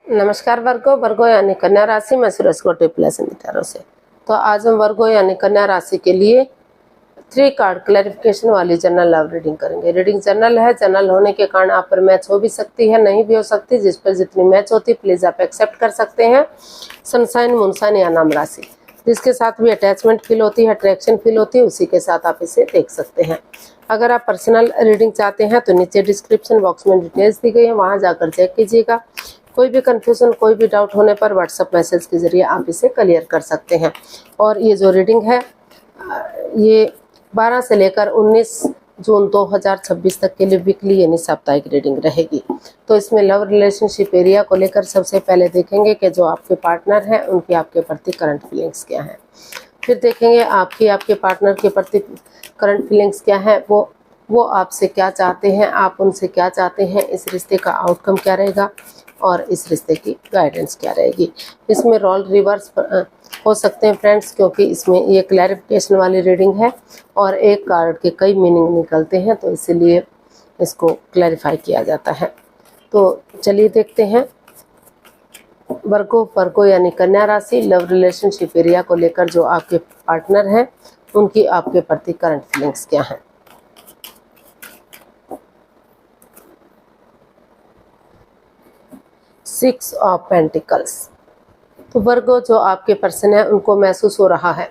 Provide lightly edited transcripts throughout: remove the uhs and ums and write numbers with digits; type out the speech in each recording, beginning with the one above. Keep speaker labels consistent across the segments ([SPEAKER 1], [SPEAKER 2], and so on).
[SPEAKER 1] नमस्कार वर्गो यानी कन्या राशि में सूरज को ट्रिप्लस तारों से। तो आज हम वर्गो यानी कन्या राशि के लिए 3 कार्ड क्लैरिफिकेशन वाली जनरल लव रीडिंग करेंगे। रीडिंग जनरल है, जनरल होने के कारण आप पर मैच हो भी सकती है, नहीं भी हो सकती। जिस पर जितनी मैच होती प्लीज आप एक्सेप्ट कर सकते हैं। सनसाइन, मूनसाइन या नाम राशि जिसके साथ भी अटैचमेंट फील होती है, अट्रैक्शन फील होती है, उसी के साथ आप इसे देख सकते हैं। अगर आप पर्सनल रीडिंग चाहते हैं तो नीचे डिस्क्रिप्शन बॉक्स में डिटेल्स दी गई है, वहां जाकर चेक कीजिएगा। कोई भी कंफ्यूजन, कोई भी डाउट होने पर व्हाट्सएप मैसेज के जरिए आप इसे क्लियर कर सकते हैं। और ये जो रीडिंग है ये 12 से लेकर 19 जून 2026 तक के लिए वीकली यानी साप्ताहिक रीडिंग रहेगी। तो इसमें लव रिलेशनशिप एरिया को लेकर सबसे पहले देखेंगे कि जो आपके पार्टनर हैं उनकी आपके प्रति करंट फीलिंग्स क्या हैं। फिर देखेंगे आपके पार्टनर के प्रति करंट फीलिंग्स क्या है, वो आपसे क्या चाहते हैं, आप उनसे क्या चाहते हैं, इस रिश्ते का आउटकम क्या रहेगा और इस रिश्ते की गाइडेंस क्या रहेगी। इसमें रोल रिवर्स हो सकते हैं फ्रेंड्स, क्योंकि इसमें ये क्लैरिफिकेशन वाली रीडिंग है और एक कार्ड के कई मीनिंग निकलते हैं, तो इसीलिए इसको क्लैरिफाई किया जाता है। तो चलिए देखते हैं वर्गो यानी कन्या राशि लव रिलेशनशिप एरिया को लेकर जो आपके पार्टनर हैं उनकी आपके प्रति करंट फीलिंग्स क्या हैं। Six of pentacles. तो वर्गो जो आपके पर्सन है उनको महसूस हो रहा है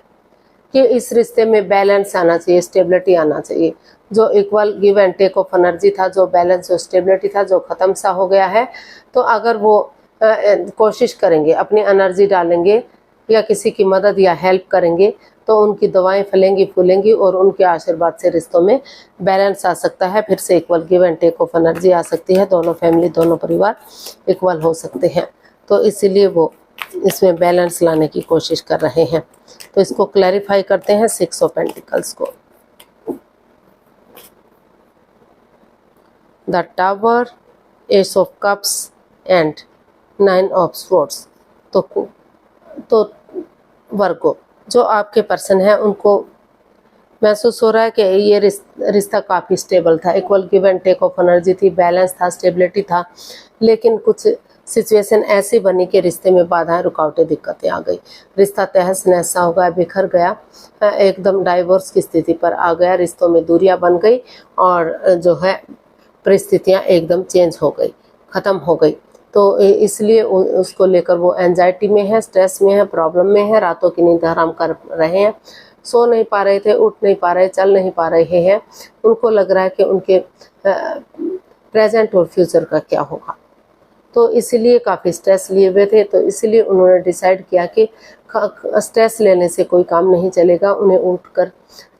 [SPEAKER 1] कि इस रिश्ते में बैलेंस आना चाहिए, स्टेबिलिटी आना चाहिए। जो equal give and take of energy था, जो बैलेंस, जो स्टेबिलिटी था, जो खत्म सा हो गया है। तो अगर वो कोशिश करेंगे, अपनी एनर्जी डालेंगे या किसी की मदद या हेल्प करेंगे तो उनकी दवाएं फलेंगी फूलेंगी और उनके आशीर्वाद से रिश्तों में बैलेंस आ सकता है। फिर से equal give and take of energy आ सकती है, दोनों फैमिली, दोनों परिवार इक्वल हो सकते हैं। तो इसीलिए वो इसमें बैलेंस लाने की कोशिश कर रहे हैं। तो इसको क्लैरिफाई करते हैं 6 ऑफ पेंटिकल्स को। The tower, S of cups and 9 of swords. तो वर्गो जो आपके पर्सन है उनको महसूस हो रहा है कि ये रिश्ता काफ़ी स्टेबल था, equal give and take of energy थी, बैलेंस था, स्टेबिलिटी था। लेकिन कुछ सिचुएशन ऐसी बनी कि रिश्ते में बाधाएं, रुकावटें, दिक्कतें आ गई। रिश्ता तहस नहस हो गया, बिखर गया, एकदम डाइवोर्स की स्थिति पर आ गया, रिश्तों में दूरियां बन गई और जो है परिस्थितियां एकदम चेंज हो गई, ख़त्म हो गई। तो इसलिए उसको लेकर वो एंजाइटी में है, स्ट्रेस में है, प्रॉब्लम में है, रातों की नींद हराम कर रहे हैं, सो नहीं पा रहे थे, उठ नहीं पा रहे, चल नहीं पा रहे हैं। उनको लग रहा है कि उनके प्रेजेंट और फ्यूचर का क्या होगा। तो इसीलिए काफ़ी स्ट्रेस लिए हुए थे। तो इसीलिए उन्होंने डिसाइड किया कि स्ट्रेस लेने से कोई काम नहीं चलेगा, उन्हें उठकर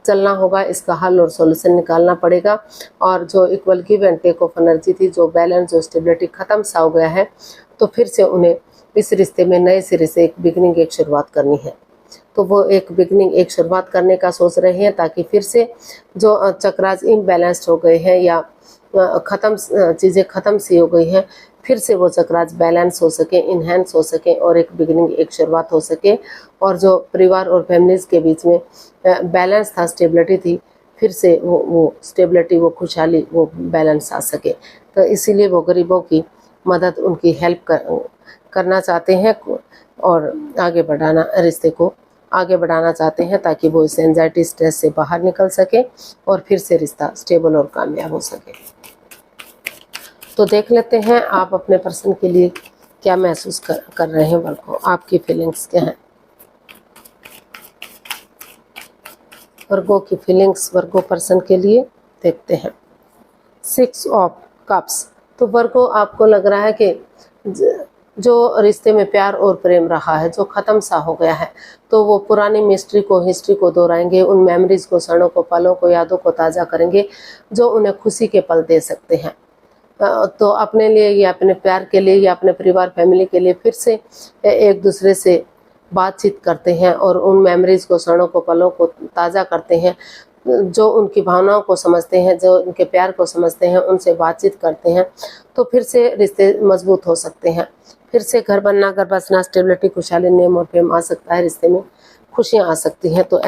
[SPEAKER 1] चलना होगा, इसका हल और सॉल्यूशन निकालना पड़ेगा। और जो equal give and take of energy थी, जो बैलेंस, जो स्टेबिलिटी ख़त्म सा हो गया है, तो फिर से उन्हें इस रिश्ते में नए सिरे से एक बिगनिंग, एक शुरुआत करनी है। तो वो एक बिगनिंग, एक शुरुआत करने का सोच रहे हैं, ताकि फिर से जो चक्रास इम्बैलेंस्ड हो गए हैं या चीज़ें ख़त्म सी हो गई हैं, फिर से वो चक्रास बैलेंस हो सके, इन्हेंस हो सके और एक बिगनिंग, एक शुरुआत हो सके। और जो परिवार और फैमिलीज़ के बीच में बैलेंस था, स्टेबिलिटी थी, फिर से वो स्टेबिलिटी, वो खुशहाली, वो बैलेंस आ सके। तो इसीलिए वो गरीबों की मदद, उनकी हेल्प करना चाहते हैं और आगे बढ़ाना, रिश्ते को आगे बढ़ाना चाहते हैं, ताकि वो इस एंजाइटी, स्ट्रेस से बाहर निकल सके और फिर से रिश्ता स्टेबल और कामयाब हो सके। तो देख लेते हैं आप अपने पर्सन के लिए क्या महसूस कर रहे हैं वर्गो, आपकी फीलिंग्स क्या हैं। वर्गो की फीलिंग्स वर्गो पर्सन के लिए देखते हैं। 6 ऑफ कप्स। तो वर्गो आपको लग रहा है कि जो रिश्ते में प्यार और प्रेम रहा है, जो ख़त्म सा हो गया है, तो वो पुरानी हिस्ट्री को दोहराएंगे, उन मेमोरीज़ को, क्षणों को, पलों को, यादों को ताज़ा करेंगे जो उन्हें खुशी के पल दे सकते हैं। तो अपने लिए या अपने प्यार के लिए या अपने परिवार, फैमिली के लिए फिर से एक दूसरे से बातचीत करते हैं और उन मेमोरीज़ को, क्षणों को, पलों को ताज़ा करते हैं। जो उनकी भावनाओं को समझते हैं, जो उनके प्यार को समझते हैं, उनसे बातचीत करते हैं, तो फिर से रिश्ते मजबूत हो सकते हैं। फिर से घर बनना, घर बसना, स्टेबिलिटी, खुशहाली, नेम और प्रेम आ सकता है, रिश्ते में खुशियाँ आ सकती हैं। तो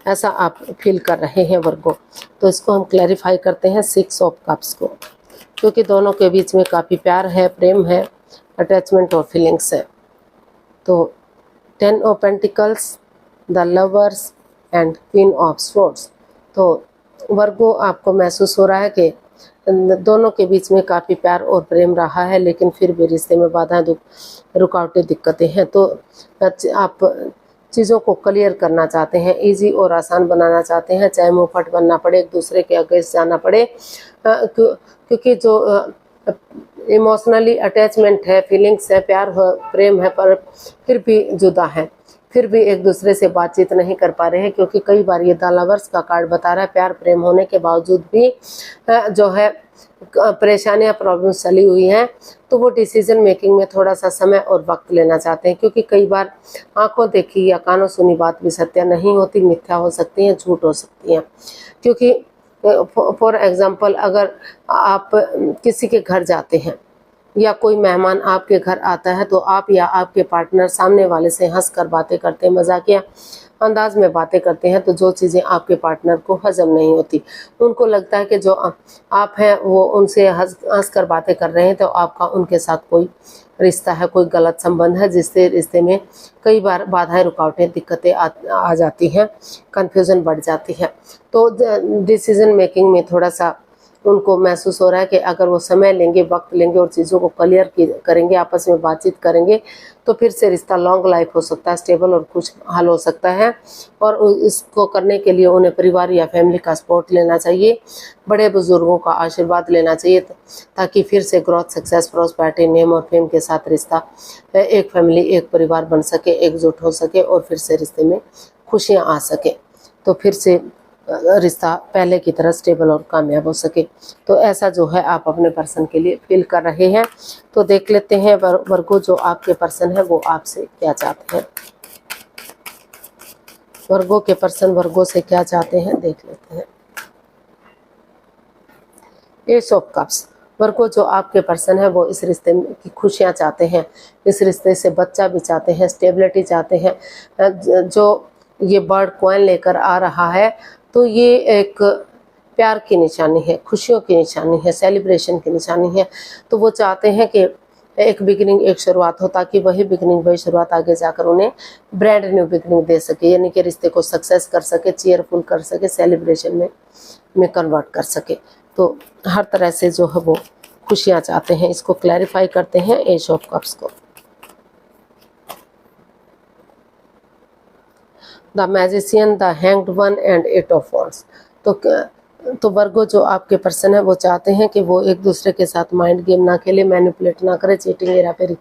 [SPEAKER 1] ऐसा आप फील कर रहे हैं वर्गो। तो इसको हम क्लैरिफाई करते हैं 6 ऑफ कप्स को, क्योंकि दोनों के बीच में काफ़ी प्यार है, प्रेम है, अटैचमेंट और फीलिंग्स है। तो 10 of pentacles, the lovers and queen of swords. तो वर्गो, आपको महसूस हो रहा है कि दोनों के बीच में काफ़ी प्यार और प्रेम रहा है, लेकिन फिर भी रिश्ते में बाधाएं, रुकावटें, दिक्कतें हैं। तो आप चीज़ों को क्लियर करना चाहते हैं, इजी और आसान बनाना चाहते हैं, चाहे मुंहफट बनना पड़े, एक दूसरे के अगेंस्ट जाना पड़े, क्योंकि जो इमोशनली अटैचमेंट है, फीलिंग्स है, प्यार है, प्रेम है, पर फिर भी जुदा है, फिर भी एक दूसरे से बातचीत नहीं कर पा रहे हैं, क्योंकि कई बार ये द लवर्स का कार्ड बता रहा है प्यार प्रेम होने के बावजूद भी जो है परेशानियां, प्रॉब्लम्स चली हुई हैं। तो वो डिसीजन मेकिंग में थोड़ा सा समय और वक्त लेना चाहते हैं, क्योंकि कई बार आंखों देखी या कानों सुनी बात भी सत्य नहीं होती, मिथ्या हो सकती है, झूठ हो सकती है। क्योंकि फॉर एग्जाम्पल, अगर आप किसी के घर जाते हैं या कोई मेहमान आपके घर आता है, तो आप या आपके पार्टनर सामने वाले से हंसकर बातें करते हैं, मजाकिया अंदाज में बातें करते हैं, तो जो चीज़ें आपके पार्टनर को हजम नहीं होती, उनको लगता है कि जो आप हैं वो उनसे हंस कर बातें कर रहे हैं, तो आपका उनके साथ कोई रिश्ता है, कोई गलत संबंध है, जिससे रिश्ते में कई बार बाधाएं, रुकावटें, दिक्कतें आ जाती हैं, कन्फ्यूज़न बढ़ जाती है। तो डिसीजन मेकिंग में थोड़ा सा उनको महसूस हो रहा है कि अगर वो समय लेंगे, वक्त लेंगे और चीज़ों को क्लियर करेंगे, आपस में बातचीत करेंगे, तो फिर से रिश्ता लॉन्ग लाइफ हो सकता है, स्टेबल और खुशहाल हो सकता है। और इसको करने के लिए उन्हें परिवार या फैमिली का सपोर्ट लेना चाहिए, बड़े बुजुर्गों का आशीर्वाद लेना चाहिए, ताकि फिर से ग्रोथ, सक्सेस, प्रॉस्पेरिटी, नेम और फेम के साथ रिश्ता, एक फैमिली, एक परिवार बन सके, एकजुट हो सके और फिर से रिश्ते में खुशियाँ आ सके, तो फिर से रिश्ता पहले की तरह स्टेबल और कामयाब हो सके। तो ऐसा जो है आप अपने पर्सन के लिए फील कर रहे हैं। तो देख लेते हैं वर्गो, जो आपके पर्सन है वो आपसे क्या चाहते हैं। वर्गो के पर्सन वर्गो से क्या चाहते हैं, देख लेते हैं। S of cups. वर्गो, जो आपके पर्सन है वो इस रिश्ते की खुशियाँ चाहते हैं, इस रिश्ते से बच्चा भी चाहते हैं, स्टेबिलिटी चाहते हैं। जो ये बर्ड कॉइन लेकर आ रहा है, तो ये एक प्यार की निशानी है, खुशियों की निशानी है, सेलिब्रेशन की निशानी है। तो वो चाहते हैं कि एक बिगिनिंग, एक शुरुआत हो, ताकि वही बिगिनिंग, वही शुरुआत आगे जाकर उन्हें ब्रांड न्यू बिगिनिंग दे सके, यानी कि रिश्ते को सक्सेस कर सके, चीयरफुल कर सके, सेलिब्रेशन में कन्वर्ट कर सके। तो हर तरह से जो है वो खुशियाँ चाहते हैं। इसको क्लैरिफाई करते हैं एज ऑफ कप्स को। The magician, the hanged one and eight of wands. तो वर्गो, जो आपके पर्सन है वो चाहते हैं कि वो एक दूसरे के साथ माइंड गेम ना खेले, मैनिपुलेट ना करे, चीटिंग, हेराफेरी,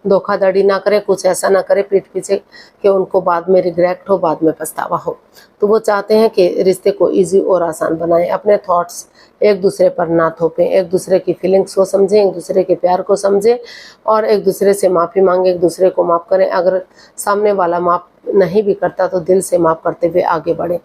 [SPEAKER 1] धोखाधड़ी ना करे, कुछ ऐसा ना करे पीठ पीछे कि उनको बाद में रिग्रेट हो, बाद में पछतावा हो। तो वो चाहते हैं कि रिश्ते को इजी और आसान बनाएं, अपने थॉट्स एक दूसरे पर ना थोपें, एक दूसरे की फीलिंग्स को समझें, एक दूसरे के प्यार को समझें और एक दूसरे से माफ़ी मांगें, एक दूसरे को माफ़ करें। अगर सामने वाला माफ़ नहीं भी करता तो दिल से माफ़ करते हुए आगे बढ़ें,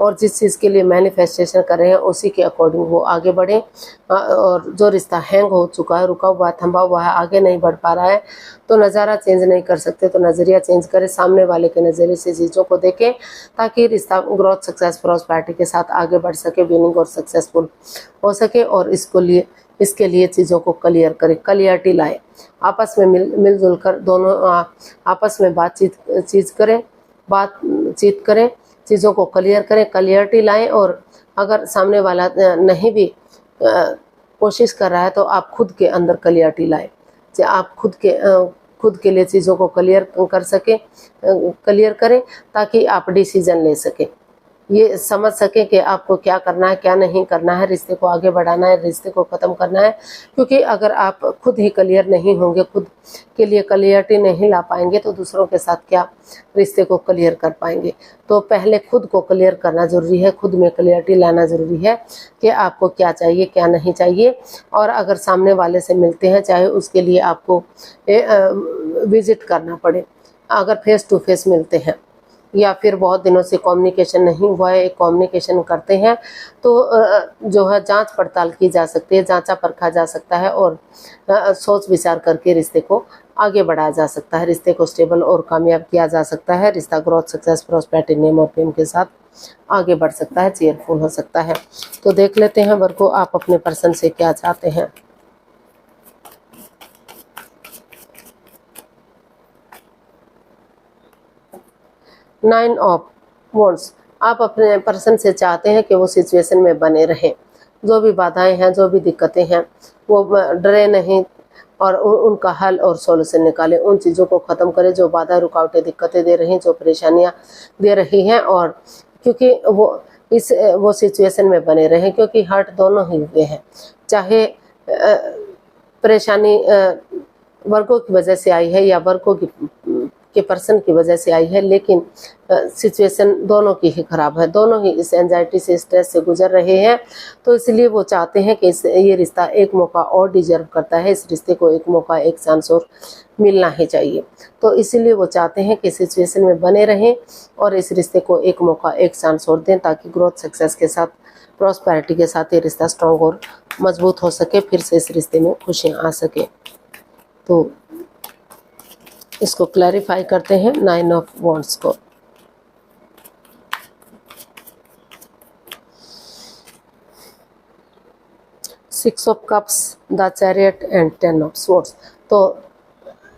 [SPEAKER 1] और जिस चीज़ के लिए मैनिफेस्टेशन कर रहे हैं उसी के अकॉर्डिंग वो आगे बढ़ें। और जो रिश्ता हैंग हो चुका है, रुका हुआ, थमा हुआ है, आगे नहीं बढ़ पा रहा है, तो नज़ारा चेंज नहीं कर सकते तो नज़रिया चेंज करें, सामने वाले के नज़रिए से चीज़ों को देखें, ताकि रिश्ता ग्रोथ, सक्सेस, प्रॉस्पेरिटी के साथ आगे बढ़ सके, विनिंग और सक्सेसफुल हो सके। और इसके लिए चीज़ों को क्लियर करें, क्लियरिटी लाए, आपस में मिलजुल कर दोनों आपस में बातचीत करें, चीज़ों को क्लियर करें, क्लियरिटी लाएं। और अगर सामने वाला नहीं भी कोशिश कर रहा है तो आप खुद के अंदर क्लियरिटी लाएं, जो आप खुद के लिए चीज़ों को क्लियर करें, ताकि आप डिसीजन ले सकें, ये समझ सके कि आपको क्या करना है, क्या नहीं करना है, रिश्ते को आगे बढ़ाना है, रिश्ते को ख़त्म करना है। क्योंकि अगर आप खुद ही क्लियर नहीं होंगे, खुद के लिए क्लियरिटी नहीं ला पाएंगे, तो दूसरों के साथ क्या रिश्ते को क्लियर कर पाएंगे। तो पहले खुद को क्लियर करना ज़रूरी है, खुद में क्लियरिटी लाना ज़रूरी है कि आपको क्या चाहिए, क्या नहीं चाहिए। और अगर सामने वाले से मिलते हैं, चाहे उसके लिए आपको विजिट करना पड़े, अगर फेस टू फेस मिलते हैं या फिर बहुत दिनों से कम्युनिकेशन नहीं हुआ है, कम्युनिकेशन करते हैं, तो जो है जांच पड़ताल की जा सकती है, जांचा परखा जा सकता है और सोच विचार करके रिश्ते को आगे बढ़ाया जा सकता है, रिश्ते को स्टेबल और कामयाब किया जा सकता है। रिश्ता ग्रोथ, सक्सेस, प्रॉस्पेरिटी, नेम और फेम के साथ आगे बढ़ सकता है, चेयरफुल हो सकता है। तो देख लेते हैं वर्गो, आप अपने पर्सन से क्या चाहते हैं। 9 ऑफ वॉन्ड्स, आप अपने पर्सन से चाहते हैं कि वो सिचुएशन में बने रहें, जो भी बाधाएं हैं, जो भी दिक्कतें हैं, वो डरे नहीं और उनका हल और सॉल्यूशन निकालें, उन चीज़ों को ख़त्म करें जो बाधा रुकावटें दिक्कतें दे रही हैं, जो परेशानियां दे रही हैं, और क्योंकि वो सिचुएशन में बने रहें, क्योंकि हर्ट दोनों ही हुए हैं, चाहे परेशानी वर्गों की वजह से आई है या वर्गों के पर्सन की वजह से आई है, लेकिन सिचुएशन दोनों की ही खराब है, दोनों ही इस एंजाइटी से, स्ट्रेस से गुजर रहे हैं। तो इसलिए वो चाहते हैं कि ये रिश्ता एक मौका और डिजर्व करता है, इस रिश्ते को एक मौका, एक चांस और मिलना ही चाहिए। तो इसीलिए वो चाहते हैं कि सिचुएशन में बने रहें और इस रिश्ते को एक मौका, एक चांस और दें, ताकि ग्रोथ, सक्सेस के साथ, प्रॉस्पेरिटी के साथ ये रिश्ता स्ट्रॉन्ग और मजबूत हो सके, फिर से इस रिश्ते में खुशियाँ आ सके। तो इसको क्लैरिफाई करते हैं 9 ऑफ वॉन्ड्स को। Six of cups, the chariot and 10 of swords. तो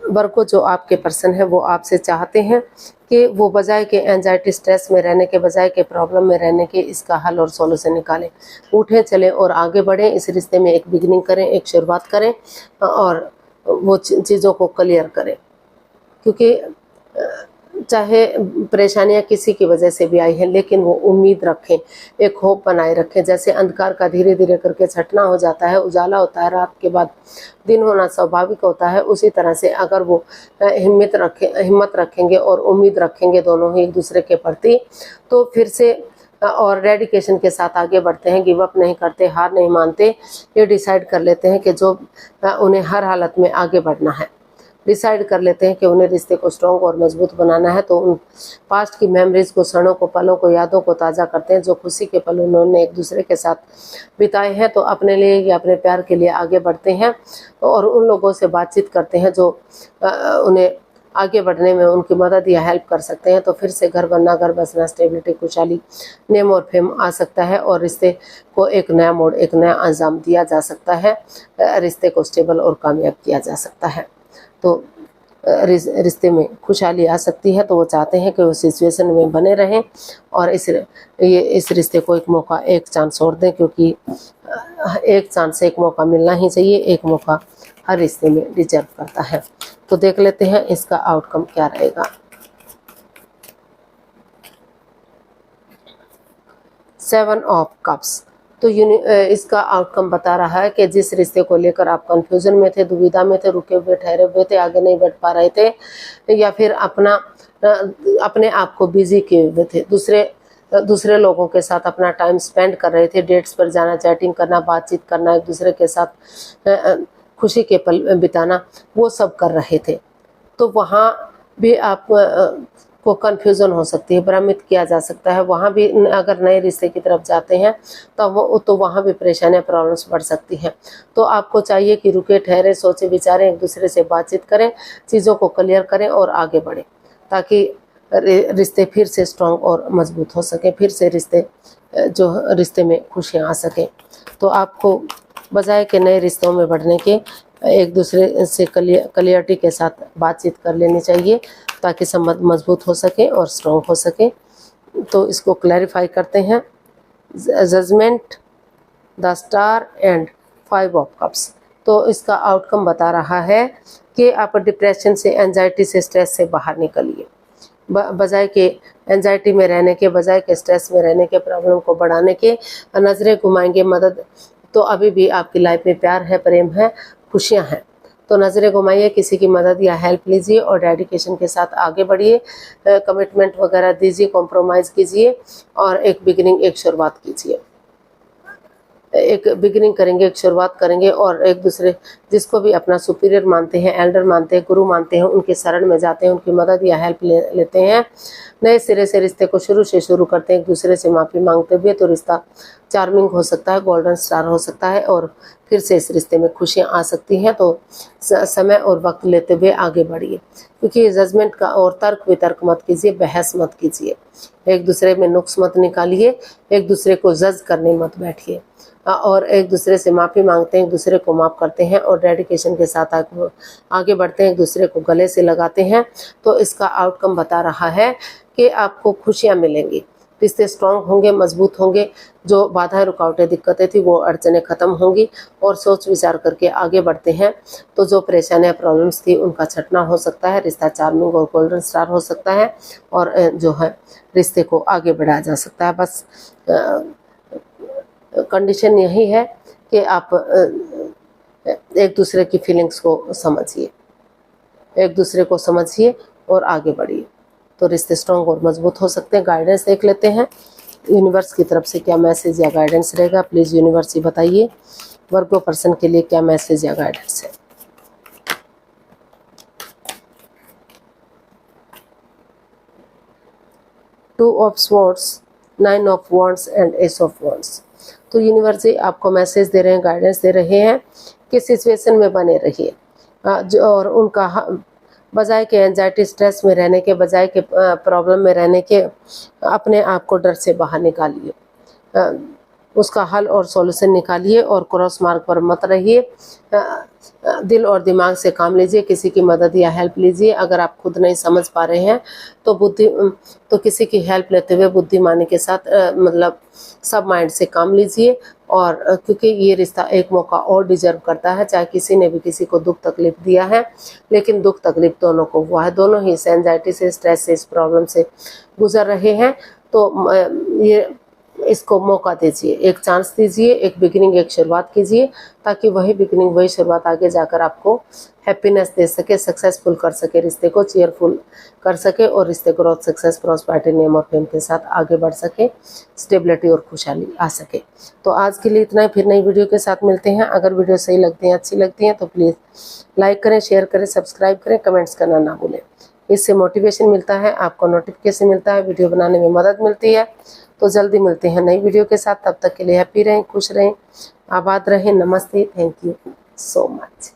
[SPEAKER 1] वर्गो जो आपके पर्सन है वो आपसे चाहते हैं कि वो बजाय के एंजाइटी, स्ट्रेस में रहने के, बजाय के प्रॉब्लम में रहने के, इसका हल और सॉल्यूशन निकालें, उठें, चलें और आगे बढ़ें, इस रिश्ते में एक बिगिनिंग करें, एक शुरुआत करें और वो चीज़ों को क्लियर करें। क्योंकि चाहे परेशानियां किसी की वजह से भी आई हैं, लेकिन वो उम्मीद रखें, एक होप बनाए रखें। जैसे अंधकार का धीरे धीरे करके छटना हो जाता है, उजाला होता है, रात के बाद दिन होना स्वाभाविक होता है, उसी तरह से अगर वो हिम्मत रखेंगे और उम्मीद रखेंगे दोनों ही एक दूसरे के प्रति, तो फिर से और डेडिकेशन के साथ आगे बढ़ते हैं, गिव अप नहीं करते, हार नहीं मानते, ये डिसाइड कर लेते हैं कि जो उन्हें हर हालत में आगे बढ़ना है, डिसाइड कर लेते हैं कि उन्हें रिश्ते को स्ट्रॉन्ग और मजबूत बनाना है। तो उन पास्ट की मेमोरीज को, क्षणों को, पलों को, यादों को ताज़ा करते हैं, जो खुशी के पल उन्होंने एक दूसरे के साथ बिताए हैं। तो अपने लिए या अपने प्यार के लिए आगे बढ़ते हैं और उन लोगों से बातचीत करते हैं जो उन्हें आगे बढ़ने में उनकी मदद या हेल्प कर सकते हैं। तो फिर से घर बनना, घर बसना, स्टेबिलिटी, खुशहाली, नेम और फेम आ सकता है और रिश्ते को एक नया मोड़, एक नया अंजाम दिया जा सकता है, रिश्ते को स्टेबल और कामयाब किया जा सकता है। तो रिश्ते में खुशहाली आ सकती है। तो वो चाहते हैं कि वो सिचुएशन में बने रहें और इस रिश्ते को एक मौका, एक चांस और दें, क्योंकि एक चांस, एक मौका मिलना ही चाहिए, एक मौका हर रिश्ते में डिजर्व करता है। तो देख लेते हैं इसका आउटकम क्या रहेगा। 7 ऑफ कप्स। तो इसका आउटकम बता रहा है कि जिस रिश्ते को लेकर आप कंफ्यूजन में थे, दुविधा में थे, रुके हुए, ठहरे हुए थे, आगे नहीं बढ़ पा रहे थे, या फिर अपने आप को बिजी किए हुए थे, दूसरे लोगों के साथ अपना टाइम स्पेंड कर रहे थे, डेट्स पर जाना, चैटिंग करना, बातचीत करना, एक दूसरे के साथ खुशी के पल बिताना, वो सब कर रहे थे। तो वहाँ भी आप को कन्फ्यूज़न हो सकती है, भ्रमित किया जा सकता है। वहाँ भी अगर नए रिश्ते की तरफ जाते हैं तो वहाँ भी परेशानियाँ, प्रॉब्लम्स बढ़ सकती हैं। तो आपको चाहिए कि रुके, ठहरे, सोचे विचारें, एक दूसरे से बातचीत करें, चीज़ों को क्लियर करें और आगे बढ़ें, ताकि रिश्ते फिर से स्ट्रॉन्ग और मजबूत हो सकें, फिर से रिश्ते में खुशियाँ आ सकें। तो आपको बजाय के नए रिश्तों में बढ़ने के एक दूसरे से क्लियरिटी के साथ बातचीत कर लेनी चाहिए, ताकि संबंध मजबूत हो सके और स्ट्रॉन्ग हो सके। तो इसको क्लैरिफाई करते हैं। Judgement, the star and 5 of cups. तो इसका आउटकम बता रहा है कि आप डिप्रेशन से, एंजाइटी से, स्ट्रेस से बाहर निकलिए। बजाय के एंजाइटी में रहने के, बजाय के स्ट्रेस में रहने के, प्रॉब्लम को बढ़ाने के, नज़रें घुमाएंगे। मदद तो अभी भी आपकी लाइफ में प्यार है, प्रेम है, खुशियाँ हैं। तो नज़रें घुमाइए, किसी की मदद या हेल्प लीजिए और डेडिकेशन के साथ आगे बढ़िए, कमिटमेंट वगैरह दीजिए, कॉम्प्रोमाइज़ कीजिए और एक बिगिनिंग, एक शुरुआत कीजिए। एक बिगिनिंग करेंगे, एक शुरुआत करेंगे और एक दूसरे जिसको भी अपना सुपीरियर मानते हैं, एल्डर मानते हैं, गुरु मानते हैं, उनके शरण में जाते हैं, उनकी मदद या हेल्प लेते हैं। नए सिरे से रिश्ते को शुरू करते हैं, एक दूसरे से माफ़ी मांगते हुए। तो रिश्ता चार्मिंग हो सकता है, गोल्डन स्टार हो सकता है और फिर से इस रिश्ते में खुशियाँ आ सकती हैं। तो समय और वक्त लेते हुए आगे बढ़िए, क्योंकि जजमेंट का और तर्क वितर्क मत कीजिए, बहस मत कीजिए, एक दूसरे में नुक्स मत निकालिए, एक दूसरे को जज करने मत बैठिए और एक दूसरे से माफ़ी मांगते हैं, एक दूसरे को माफ़ करते हैं और और डेडिकेशन के साथ आगे बढ़ते हैं, एक दूसरे को गले से लगाते हैं, तो इसका आउटकम बता रहा है कि आपको खुशियाँ मिलेंगी। रिश्ते स्ट्रांग होंगे, मजबूत होंगे, जो बाधाएं रुकावटें दिक्कतें थी वो अड़चनें खत्म होंगी और सोच विचार करके आगे बढ़ते हैं तो जो परेशानियां प्रॉब्लम्स थी उनका छटना हो सकता है, रिश्ता चार्मिंग और गोल्डन स्टार हो सकता है और जो है रिश्ते को आगे बढ़ाया जा सकता है। बस कंडीशन यही है कि आप एक दूसरे की फीलिंग्स को समझिए, एक दूसरे को समझिए और आगे बढ़िए, तो रिश्ते स्ट्रॉन्ग और मजबूत हो सकते हैं। गाइडेंस देख लेते हैं यूनिवर्स की तरफ से क्या मैसेज या गाइडेंस रहेगा। प्लीज़ यूनिवर्स ही बताइए वर्गो पर्सन के लिए क्या मैसेज या गाइडेंस है। Two of swords, 9 of wands and S of wands. तो यूनिवर्स जी आपको मैसेज दे रहे हैं, गाइडेंस दे रहे हैं कि सिचुएशन में बने रहिए और उनका बजाय के एंजाइटी स्ट्रेस में रहने के, बजाय के प्रॉब्लम में रहने के, अपने आप को डर से बाहर निकालिए, उसका हल और सॉल्यूशन निकालिए और क्रॉस मार्ग पर मत रहिए। दिल और दिमाग से काम लीजिए, किसी की मदद या हेल्प लीजिए। अगर आप खुद नहीं समझ पा रहे हैं तो किसी की हेल्प लेते हुए बुद्धिमानी के साथ मतलब सब माइंड से काम लीजिए। और क्योंकि ये रिश्ता एक मौका और डिजर्व करता है, चाहे किसी ने भी किसी को दुख तकलीफ दिया है, लेकिन दुख तकलीफ दोनों को हुआ है, दोनों ही इस एंजाइटी से, स्ट्रेस से, इस प्रॉब्लम से गुजर रहे हैं। तो ये इसको मौका दीजिए, एक चांस दीजिए, एक बिगिनिंग, एक शुरुआत कीजिए, ताकि वही बिगिनिंग, वही शुरुआत आगे जाकर आपको हैप्पीनेस दे सके, सक्सेसफुल कर सके, रिश्ते को चीयरफुल कर सके और रिश्ते ग्रोथ, सक्सेस, प्रॉस्पेरिटी, नेम और फेम के साथ आगे बढ़ सके, स्टेबिलिटी और खुशहाली आ सके। तो आज के लिए इतना ही, फिर नई वीडियो के साथ मिलते हैं। अगर वीडियो सही लगती है, अच्छी लगती है तो प्लीज़ लाइक करें, शेयर करें, सब्सक्राइब करें, कमेंट्स करना ना भूलें। इससे मोटिवेशन मिलता है, आपको नोटिफिकेशन मिलता है, वीडियो बनाने में मदद मिलती है। तो जल्दी मिलते हैं नई वीडियो के साथ, तब तक के लिए हैप्पी रहें, खुश रहें, आबाद रहें। नमस्ते, थैंक यू सो मच।